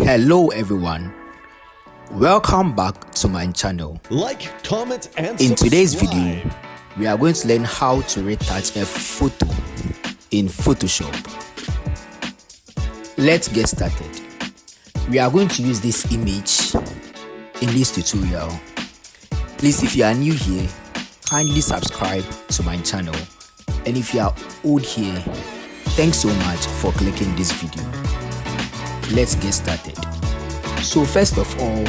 Hello everyone, welcome back to my channel. Like, comment, and in today's subscribe. video, we are going to learn how to retouch a photo in Photoshop. Let's get started. We are going to use this image in this tutorial. Please, if you are new here, kindly subscribe to my channel, and if you are old here, thanks so much for clicking this video. Let's get started. So first of all,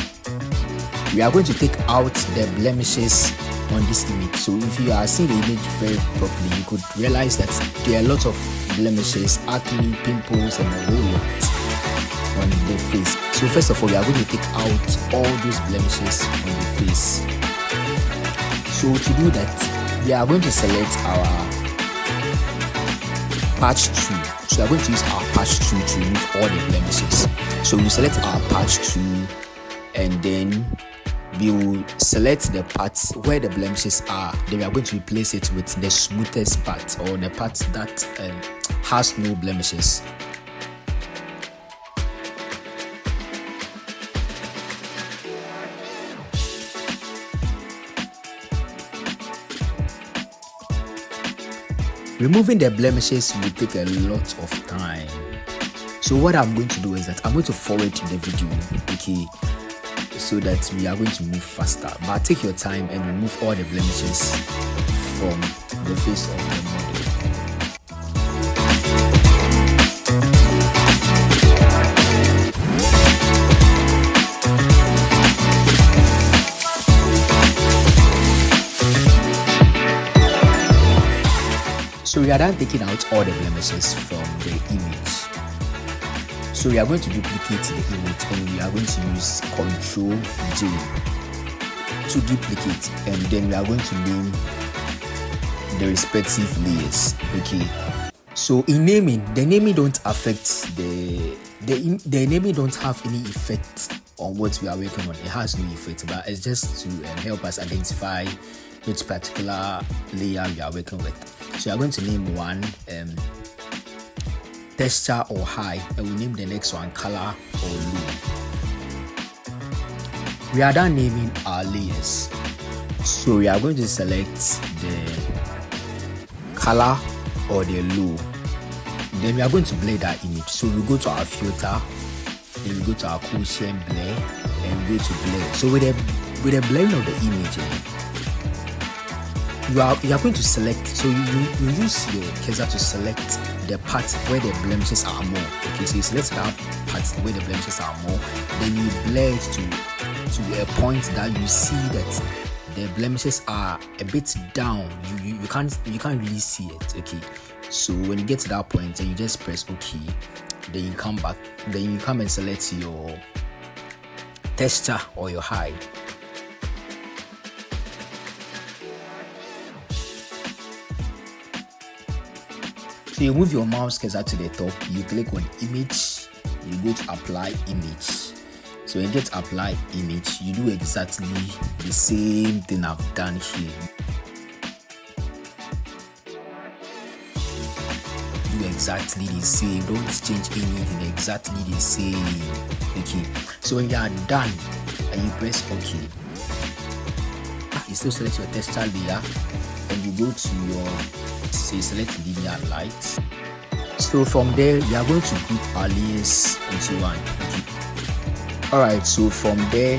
we are going to take out the blemishes on this image. So if you are seeing the image very properly, you could realize that there are a lot of blemishes, acne, pimples, and a whole lot on the face. So first of all, we are going to take out all those blemishes on the face. So to do that, we are going to select our patch tool. So we are going to use our patch tool to remove all the blemishes. So we select our patch tool, and then we will select the parts where the blemishes are. Then we are going to replace it with the smoothest part, or the part that has no blemishes. Removing the blemishes will take a lot of time. So what I'm going to do is that I'm going to forward the video, okay, so that we are going to move faster. But take your time and remove all the blemishes from the face of the model. So we are done taking out all the blemishes from the image. So we are going to duplicate the image, and we are going to use Ctrl J to duplicate, and then we are going to name the respective layers. Okay. So in naming, the naming don't affect the naming don't have any effect on what we are working on. It has no effect, but it's just to help us identify which particular layer we are working with. So we are going to name one texture or high, and we name the next one color or low. We are done naming our layers. So we are going to select the color or the low. Then we are going to blur that image. So we go to our filter, then we go to our quotient blur, and we go to blur. So with the blurring of the image, you are going to select. So you use your cursor to select the part where the blemishes are more. Okay, so you select that part where the blemishes are more, then you blur it to a point that you see that the blemishes are a bit down. You can't really see it. Okay, so when you get to that point, then you just press OK. Then you come back. Then you come and select your texture or your high. So you move your mouse cursor to the top, you click on image, you go to apply image. So when you get apply image, you do exactly the same thing I've done here. Do exactly the same, don't change anything, exactly the same. Okay, so when you are done and you press OK, you still select your texture layer, and you go to your, say, select linear light. So from there, we are going to group our layers into one. Okay. Alright, so from there,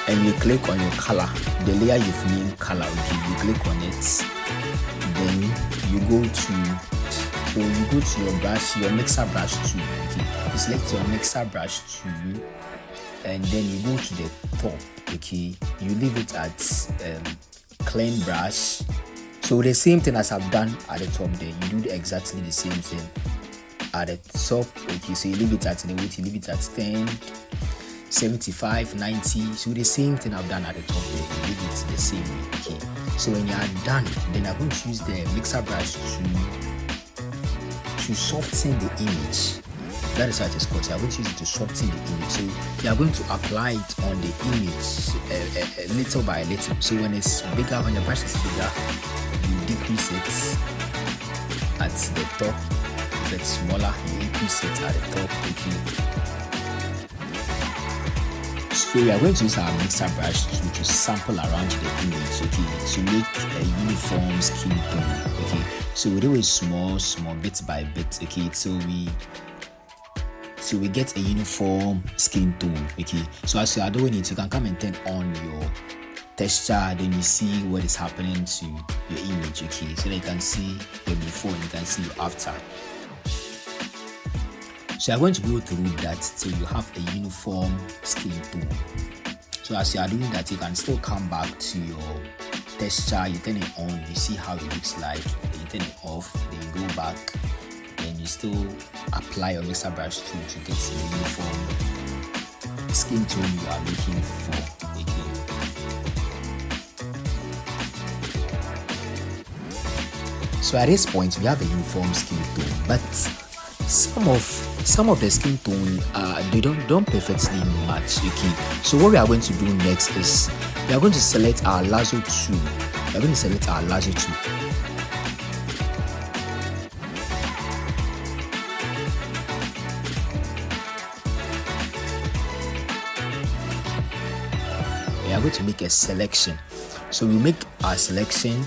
and you click on your color, the layer you've named color. Okay, you click on it, then you go to your brush, your mixer brush tool. Okay, you select your mixer brush tool, and then you go to the top. Okay, you leave it at clean brush. So the same thing as I've done at the top there, you do exactly the same thing at the top. Okay, so you leave it at the weight, you leave it at 10, 75, 90. So the same thing I've done at the top there, you leave it the same way. Okay, so when you are done, then I'm going to use the mixer brush to soften the image. That is how it is called. So I'm going to use it to soften the image. So you are going to apply it on the image little by little. So when it's bigger, when the brush is bigger, you decrease it at the top. If it's smaller, you increase it at the top. Okay. So we are going to use our mixer brush to sample around the image, okay, to make a uniform skin tone, okay. So we do it small bit by bit, okay, so we get a uniform skin tone, okay. So as you are doing it, you can come and turn on your texture, then you see what is happening to your image, okay, so that you can see your before and you can see your after. So I'm going to go through that till you have a uniform skin tone. So as you are doing that, you can still come back to your texture, you turn it on, you see how it looks like, then you turn it off, then you go back, then you still apply your mixer brush to get the uniform skin tone you are looking for, okay. So at this point we have a uniform skin tone, but some of the skin tone they don't perfectly match, okay. So what we are going to do next is we are going to select our lasso tool. We are going to select our lasso tool. We are going to make a selection. So we make our selection.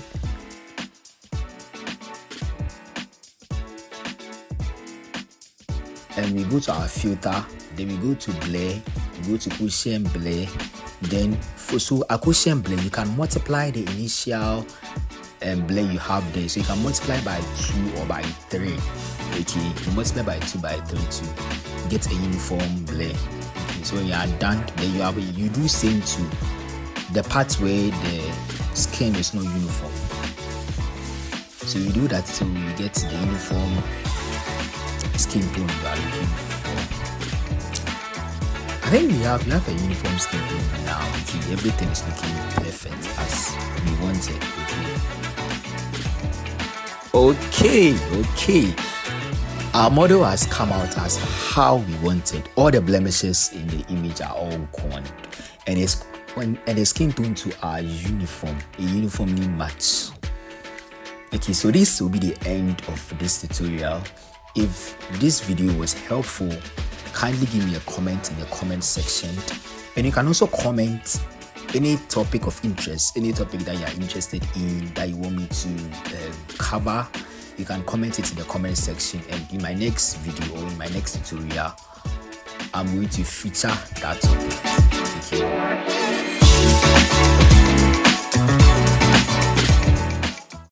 And we go to our filter, then we go to blur, we go to Gaussian blur, then so a Gaussian blur, you can multiply the initial blur you have there. So you can multiply by 2 or by 3, okay. You multiply by 2 by 3 to get a uniform blur, okay. So when you are done, then you do same to the part where the skin is not uniform. So you do that till you get the uniform skin tone you are looking for. I think we have a uniform skin tone now, okay. Everything is looking perfect as we wanted, okay. Our model has come out as how we wanted. All the blemishes in the image are all gone, and the skin tone to our uniformly match. Okay, so this will be the end of this tutorial. If this video was helpful, kindly give me a comment in the comment section, and you can also comment any topic of interest, any topic that you are interested in that you want me to cover. You can comment it in the comment section, and in my next video or in my next tutorial I'm going to feature that topic, okay.